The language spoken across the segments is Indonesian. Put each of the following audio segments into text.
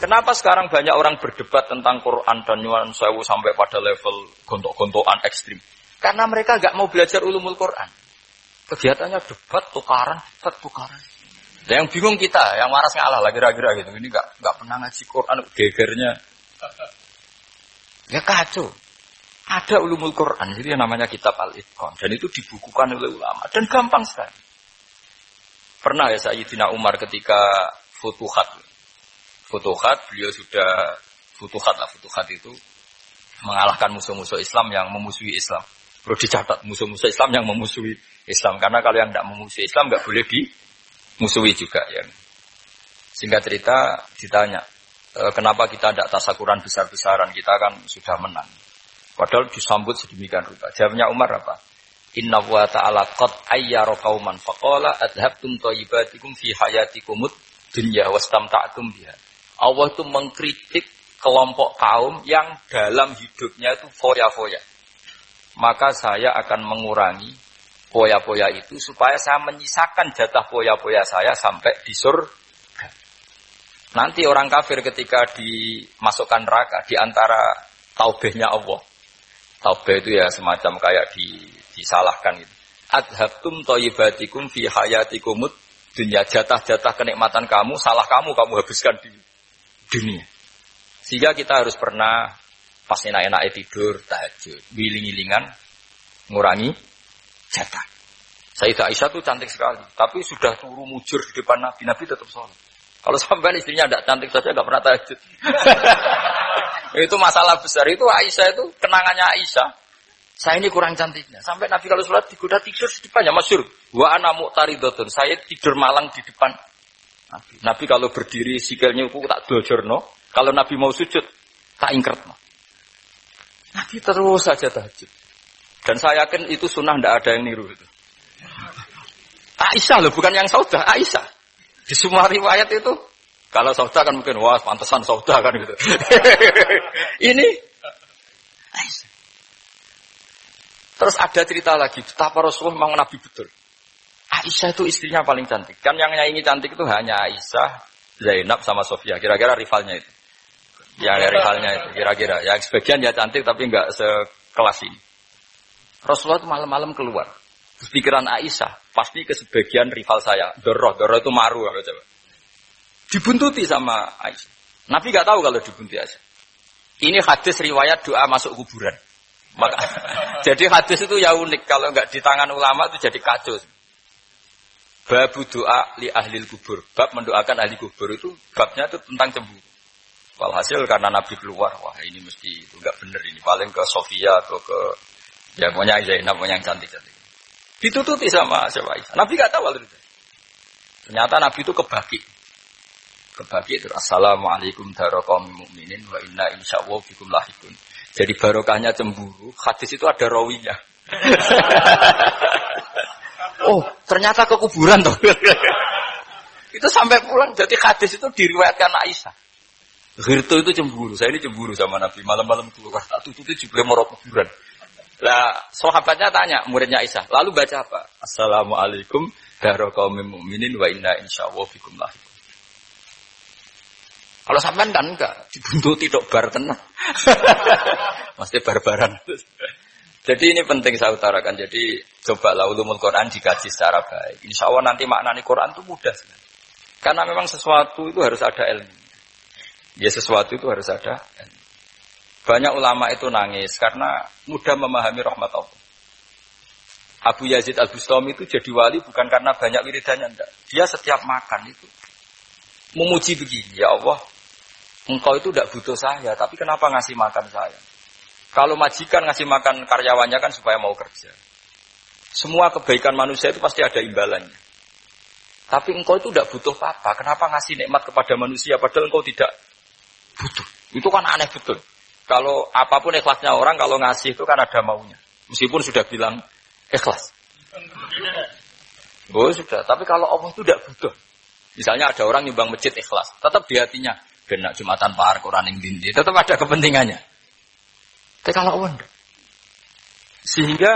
Kenapa sekarang banyak orang berdebat tentang Quran dan nyuwun sewu sampai pada level gontok-gontokan ekstrim? Karena mereka nggak mau belajar ulumul Quran. Kegiatannya debat, tukaran. Yang bingung kita, yang waras ngalah lah kira-kira gitu. Ini nggak pernah ngaji Quran, gegernya. Ya kacau. Ada ulumul Quran, jadi namanya kitab Al-Itqan. Dan itu dibukukan oleh ulama. Dan gampang sekali. Pernah ya Sayyidina Umar ketika Futuhat, beliau sudah Futuhat itu mengalahkan musuh-musuh Islam yang memusuhi Islam. Perlu dicatat, musuh-musuh Islam yang memusuhi Islam. Karena kalau yang tidak memusuhi Islam nggak boleh dimusuhi juga. Ya. Singkat cerita ditanya, kenapa kita tidak tasakuran besar-besaran, kita kan sudah menang. Padahal disambut sedemikian rupa. Jawabnya Umar apa? Inna wa ta'ala qad ayyara qauman faqala adhabtum thayyibatikum fi hayatikumud dunya wastamta'tum biha. Allah itu mengkritik kelompok kaum yang dalam hidupnya itu foya-foya. Maka saya akan mengurangi foya-foya itu supaya saya menyisakan jatah foya-foya saya sampai di surga. Nanti orang kafir ketika dimasukkan neraka di antara taubehnya Allah. Taubeh itu ya semacam kayak disalahkan gitu. Adhabtum thayyibatikum fi hayatikumud dunya, jatah-jatah kenikmatan kamu, salah kamu habiskan di dunia. Sehingga kita harus pernah pas enak-enaknya tidur, tahajud, wiling-wilingan, ngurangi jatah. Sayyidah Aisyah itu cantik sekali, tapi sudah turu mujur di depan Nabi, Nabi tetap sholat. Kalau sampai istrinya tidak cantik saja, tidak pernah tahajud. Itu masalah besar, itu Aisyah itu kenangannya Aisyah. Saya ini kurang cantiknya. Sampai Nabi kalau sholat digoda tidur di depannya, masyhur. Wa ana muqtaridhatun. Saya tidur malang di depan Nabi. Nabi kalau berdiri sikilnya aku tak dojorno. Kalau Nabi mau sujud tak ingkretno. Nabi terus saja tahajud. Dan saya yakin itu sunnah, tidak ada yang niru itu. Aisyah loh, bukan yang Saudah, Aisyah. Di semua riwayat itu, kalau Saudah kan mungkin wah pantesan Saudah kan gitu. Ini Aisyah. Terus ada cerita lagi, betapa Rasulullah memang Nabi betul. Aisyah itu istrinya paling cantik. Kan yang nyaingi cantik itu hanya Aisyah, Zainab sama Sofia. Kira-kira rivalnya itu. Ya rivalnya itu, kira-kira. Ya sebagian ya cantik tapi enggak sekelas ini. Rasulullah itu malam-malam keluar. Terus pikiran Aisyah, pasti ke sebagian rival saya. Doroh itu maru. Coba. Dibuntuti sama Aisyah. Nabi enggak tahu kalau dibuntuti Aisyah. Ini hadis riwayat doa masuk kuburan. Maka, jadi hadis itu ya unik. Kalau enggak di tangan ulama itu jadi kacau. Babu doa li ahlil kubur. Bab mendoakan ahli kubur itu babnya itu tentang cemburu. Walhasil karena Nabi keluar, wah ini mesti itu enggak benar ini. Paling ke Sofia atau ke ya pokoknya Zainab yang cantik-cantik. Ditututi sama siapa Aisyah. Nabi enggak tahu itu. Ternyata Nabi itu kebaki itu. Assalamualaikum warahmatullahi mu'minin wa inna insyaallah bikum lahikun. Jadi barokahnya cemburu, hadis itu ada rawinya. Oh, ternyata ke kuburan toh. Itu sampai pulang, jadi hadis itu diriwayatkan Aisyah. Ghirtu itu cemburu, saya ini cemburu sama Nabi. Malam-malam keluar, tak tututi juga mau kuburan. Lah, sahabatnya tanya, muridnya Aisyah, lalu baca apa? Assalamualaikum warahmatullahi mu'minin wa inna insyaallah bikum lahikun. Kalau sampean kan enggak, dibuntuti tok bar tenang. Mesti barbaran. Jadi ini penting saya utarakan. Jadi cobalah ulumul Quran dikaji secara baik. Insya Allah nanti maknani Quran itu mudah sekali. Karena memang sesuatu itu harus ada ilmu. Ya sesuatu itu harus ada ilmu. Banyak ulama itu nangis karena mudah memahami rahmat Allah. Abu Yazid Al-Bustami itu jadi wali bukan karena banyak wiridannya, enggak. Dia setiap makan itu memuji begini, ya Allah, engkau itu tidak butuh saya, tapi kenapa ngasih makan saya? Kalau majikan ngasih makan karyawannya kan supaya mau kerja. Semua kebaikan manusia itu pasti ada imbalannya. Tapi engkau itu tidak butuh apa, kenapa ngasih nikmat kepada manusia padahal engkau tidak butuh? Itu kan aneh betul. Kalau apapun ikhlasnya orang, kalau ngasih itu kan ada maunya. Meskipun sudah bilang ikhlas. Oh sudah, tapi kalau Allah itu tidak butuh. Misalnya ada orang nyumbang masjid ikhlas, tetap di hatinya kena Jumatan Pak Quran yang dindi, tetap ada kepentingannya. Tapi kalau Allah enggak. Sehingga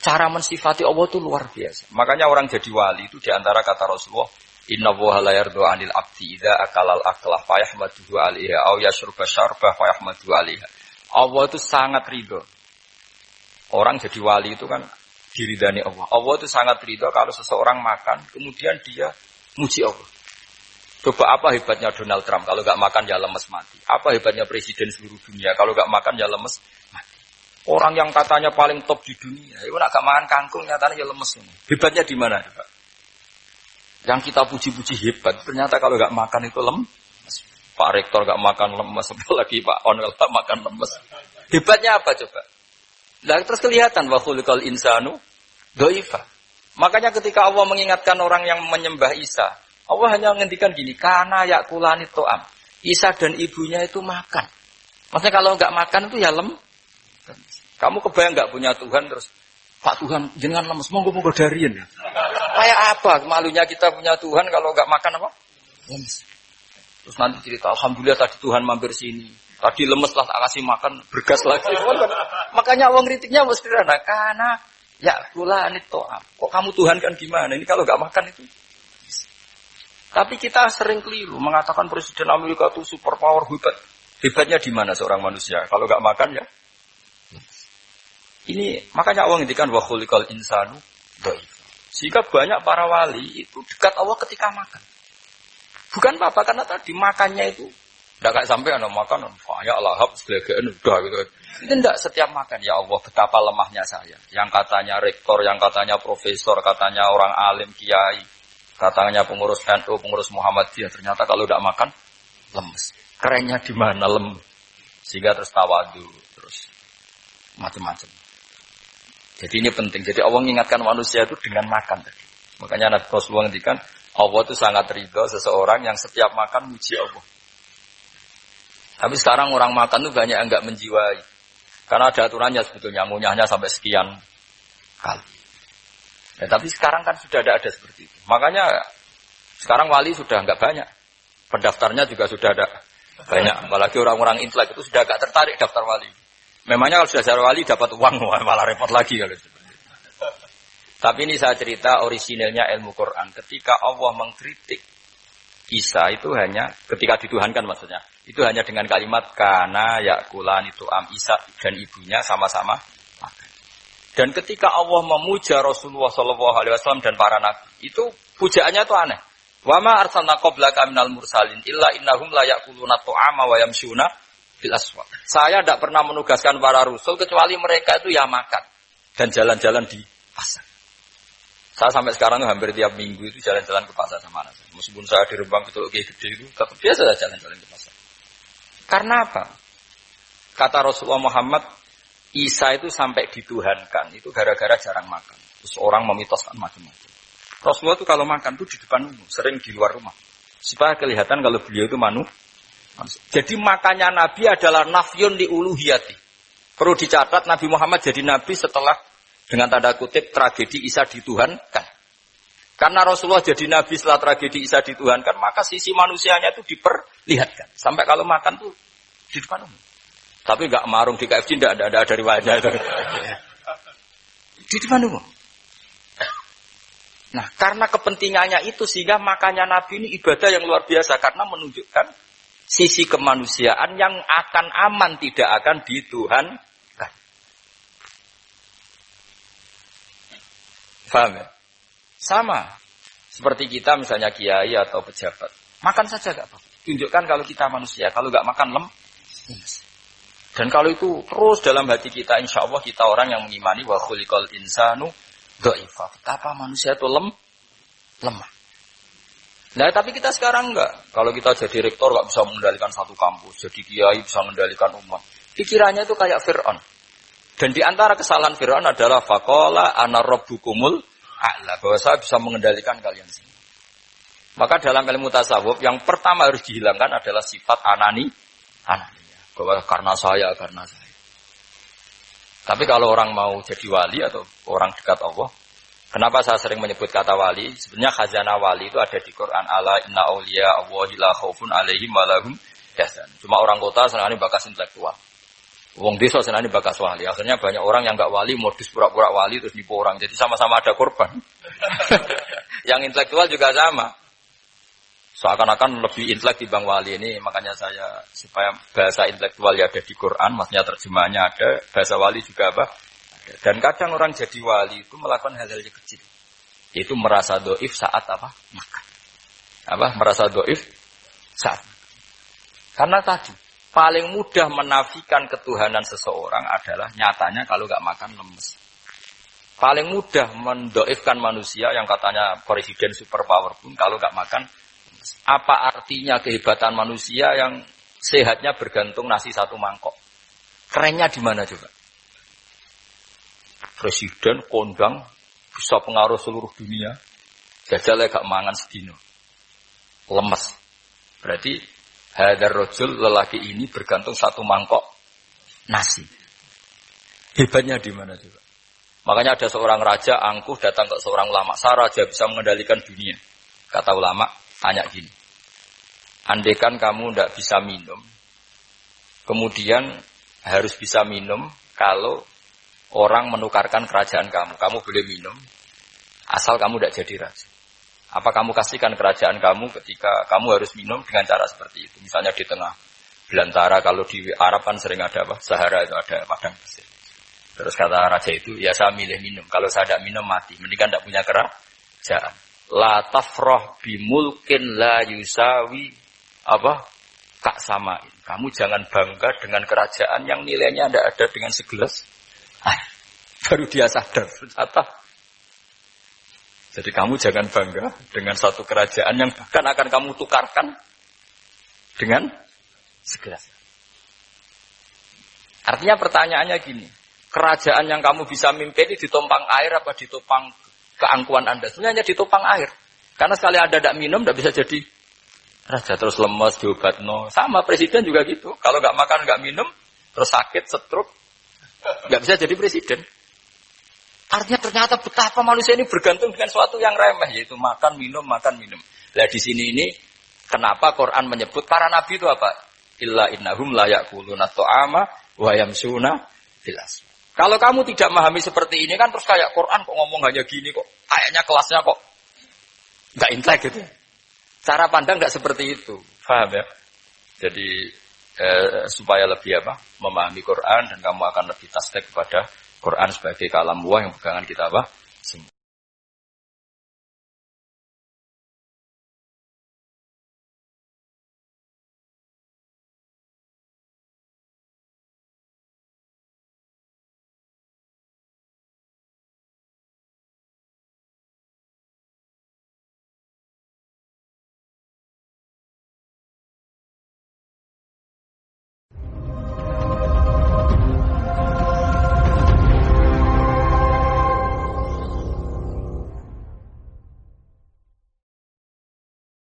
cara mensifati Allah itu luar biasa. Makanya orang jadi wali itu diantara kata Rasulullah, Inna woha la yardu anil abdi idza akalal aklah fa yahmaduhu 'alaiha aw yashruba syarba fa yahmaduhu 'alaiha. Allah itu sangat ridho. Orang jadi wali itu kan diridani Allah. Allah itu sangat ridho kalau seseorang makan kemudian dia muji Allah. Coba apa hebatnya Donald Trump kalau enggak makan ya lemes mati. Apa hebatnya presiden seluruh dunia kalau enggak makan ya lemes mati. Orang yang katanya paling top di dunia, itu enggak makan kangkung nyatanya ya lemes. Hebatnya di mana, Pak? Yang kita puji-puji hebat, ternyata kalau enggak makan itu lemes. Pak Rektor enggak makan lemes, apalagi Pak Onel enggak makan lemes. Hebatnya apa coba? Lah terus kelihatan wa khuliqal insanu dhaifa. Makanya ketika Allah mengingatkan orang yang menyembah Isa, Allah hanya menghentikan gini, karena yakulani to'am. Isa dan ibunya itu makan. Maksudnya kalau enggak makan itu ya Kamu kebayang enggak punya Tuhan terus, Pak Tuhan jangan lemes, monggo-monggo darian ya. Kayak apa malunya kita punya Tuhan kalau enggak makan apa? Lemes. Terus nanti cerita, alhamdulillah tadi Tuhan mampir sini. Tadi lemes lah tak kasih makan, bergas lagi. Makanya Allah kritiknya mesti sederhana, karena yakulani to'am. Kok kamu Tuhan kan gimana? Ini kalau enggak makan itu. Tapi kita sering keliru mengatakan Presiden Amerika itu super power hebat. Hebatnya di mana seorang manusia? Kalau nggak makan ya. Ini makanya Allah ngendikan wa khuliqal insanu dhaif. Sehingga banyak para wali itu dekat Allah ketika makan. Bukan apa karena tadi makannya itu enggak kayak sampai ana makan banyak lahap segala udah gitu. Itu enggak setiap makan ya Allah betapa lemahnya saya. Yang katanya rektor, yang katanya profesor, katanya orang alim kiai. Katanya pengurus NU, pengurus Muhammadiyah, ternyata kalau tidak makan, lemes. Kerennya di mana lemes? Sehingga terus tawadu, terus macam-macam. Jadi ini penting. Jadi Allah mengingatkan manusia itu dengan makan. Makanya Nabi Rasulullah ngendikan, Allah itu sangat ridho seseorang yang setiap makan muji Allah. Tapi sekarang orang makan itu banyak yang enggak menjiwai. Karena ada aturannya sebetulnya, ngunyahnya sampai sekian kali. Ya, tapi sekarang kan sudah ada seperti itu. Makanya sekarang wali sudah enggak banyak. Pendaftarnya juga sudah ada banyak. Apalagi orang-orang intelek itu sudah enggak tertarik daftar wali. Memangnya kalau sudah jadi wali dapat uang, malah repot lagi kalau seperti itu. Tapi ini saya cerita orisinilnya ilmu Quran. Ketika Allah mengkritik Isa itu hanya ketika dituhankan maksudnya. Itu hanya dengan kalimat kana yakulan itu Isa dan ibunya sama-sama. Dan ketika Allah memuja Rasulullah SAW dan para nabi, itu pujaannya itu aneh. Wa ma arsalna qablaka minal mursalin illa innahum la ya'kuluna ta'ama wa yamshuna fil aswaq. Saya tidak pernah menugaskan para rasul kecuali mereka itu ya makan dan jalan-jalan di pasar. Saya sampai sekarang hampir tiap minggu itu jalan-jalan ke pasar sama anak saya. Meskipun saya di Rembang gitu gede itu, tetap biasa saja jalan-jalan ke pasar. Karena apa? Kata Rasulullah Muhammad, Isa itu sampai dituhankan, itu gara-gara jarang makan. Terus orang memitoskan macam-macam. Rasulullah itu kalau makan itu di depan umum, sering di luar rumah. Supaya kelihatan kalau beliau itu manusia. Jadi makannya Nabi adalah nafyun li uluhiyati. Perlu dicatat Nabi Muhammad jadi Nabi setelah dengan tanda kutip tragedi Isa dituhankan. Karena Rasulullah jadi Nabi setelah tragedi Isa dituhankan, maka sisi manusianya itu diperlihatkan. Sampai kalau makan tuh di depan umum. Tapi enggak marung di KFC, enggak ada riwayatnya itu. Di depan umum. Nah, karena kepentingannya itu sehingga makanya Nabi ini ibadah yang luar biasa karena menunjukkan sisi kemanusiaan yang akan aman tidak akan dituhankan. Paham ya? Sama. Seperti kita misalnya kiai atau pejabat. Makan saja enggak apa-apa. Tunjukkan kalau kita manusia, kalau enggak makan lemes. Dan kalau itu terus dalam hati kita, insya Allah kita orang yang mengimani wa khuliqal insanu dhaifa. Betapa manusia itu lemah. Nah, tapi kita sekarang enggak. Kalau kita jadi rektor enggak bisa mengendalikan satu kampus, jadi kiai bisa mengendalikan umat. Pikirannya itu kayak Fir'aun. Dan di antara kesalahan Fir'aun adalah faqala ana rabbukumul a'la, bahwa saya bisa mengendalikan kalian semua. Maka dalam ilmu tasawuf yang pertama harus dihilangkan adalah sifat anani. Bahwa karena saya. Tapi kalau orang mau jadi wali atau orang dekat Allah, kenapa saya sering menyebut kata wali? Sebenarnya khazanah wali itu ada di Quran. Ala inna awliya Allahi la khaufun alaihim wa lahum yahzanun. Cuma orang kota senangnya bakas intelektual. Wong desa senangnya bakas wali. Akhirnya banyak orang yang enggak wali modus pura-pura wali terus nipu orang. Jadi sama-sama ada korban. Yang intelektual juga sama. Seakan-akan lebih intelek dibanding wali ini, makanya saya supaya bahasa intelektual ya ada di Quran, maksudnya terjemahannya ada, bahasa wali juga apa? Ada. Dan kadang orang jadi wali itu melakukan hal-hal yang kecil. Itu merasa doif saat apa? Makan. Apa? Merasa doif saat makan. Karena tadi paling mudah menafikan ketuhanan seseorang adalah nyatanya kalau nggak makan lemes. Paling mudah mendoifkan manusia yang katanya presiden superpower pun kalau nggak makan. Apa artinya kehebatan manusia yang sehatnya bergantung nasi satu mangkok? Kerennya di mana coba? Presiden kondang bisa pengaruh seluruh dunia. Jajalnya gak mangan sedino. Lemes. Berarti hadar rojul lelaki ini bergantung satu mangkok nasi. Hebatnya di mana coba? Makanya ada seorang raja angkuh datang ke seorang ulama. Saya raja bisa mengendalikan dunia. Kata ulama, tanya gini. Andaikan kamu tidak bisa minum, kemudian harus bisa minum kalau orang menukarkan kerajaan kamu. Kamu boleh minum, asal kamu tidak jadi raja. Apa kamu kasihkan kerajaan kamu ketika kamu harus minum dengan cara seperti itu? Misalnya di tengah belantara, kalau di Arab kan sering ada apa? Sahara itu ada padang pasir. Terus kata raja itu, ya saya milih minum. Kalau saya tidak minum mati. Mendingan tidak punya kerajaan. La tafrah bimulkin la yusawi apa? Kak samain. Kamu jangan bangga dengan kerajaan yang nilainya tidak ada dengan segelas. Baru dia sadar ternyata. Jadi kamu jangan bangga dengan satu kerajaan yang bahkan akan kamu tukarkan dengan segelas. Artinya pertanyaannya gini. Kerajaan yang kamu bisa mimpi ini ditumpang air apa ditopang keangkuhan Anda? Sebenarnya hanya ditopang air. Karena sekali Anda tidak minum, tidak bisa jadi raja. Terus lemes, diobat, no. Sama presiden juga gitu. Kalau nggak makan, nggak minum, terus sakit, stroke, nggak bisa jadi presiden. Artinya ternyata betapa manusia ini bergantung dengan sesuatu yang remeh, yaitu makan, minum, makan, minum. Nah di sini ini, kenapa Quran menyebut para nabi itu apa? Illa innahum la ya'kuluna ta'ama wa yamsuna fil aswaq. Kalau kamu tidak memahami seperti ini kan terus kayak Quran kok ngomong hanya gini kok. Kayaknya kelasnya kok nggak intelek gitu. Cara pandang nggak seperti itu. Paham ya? Jadi supaya lebih apa? Memahami Quran dan kamu akan lebih tasdik kepada Quran sebagai kalam Allah yang pegangan kita apa? Semua.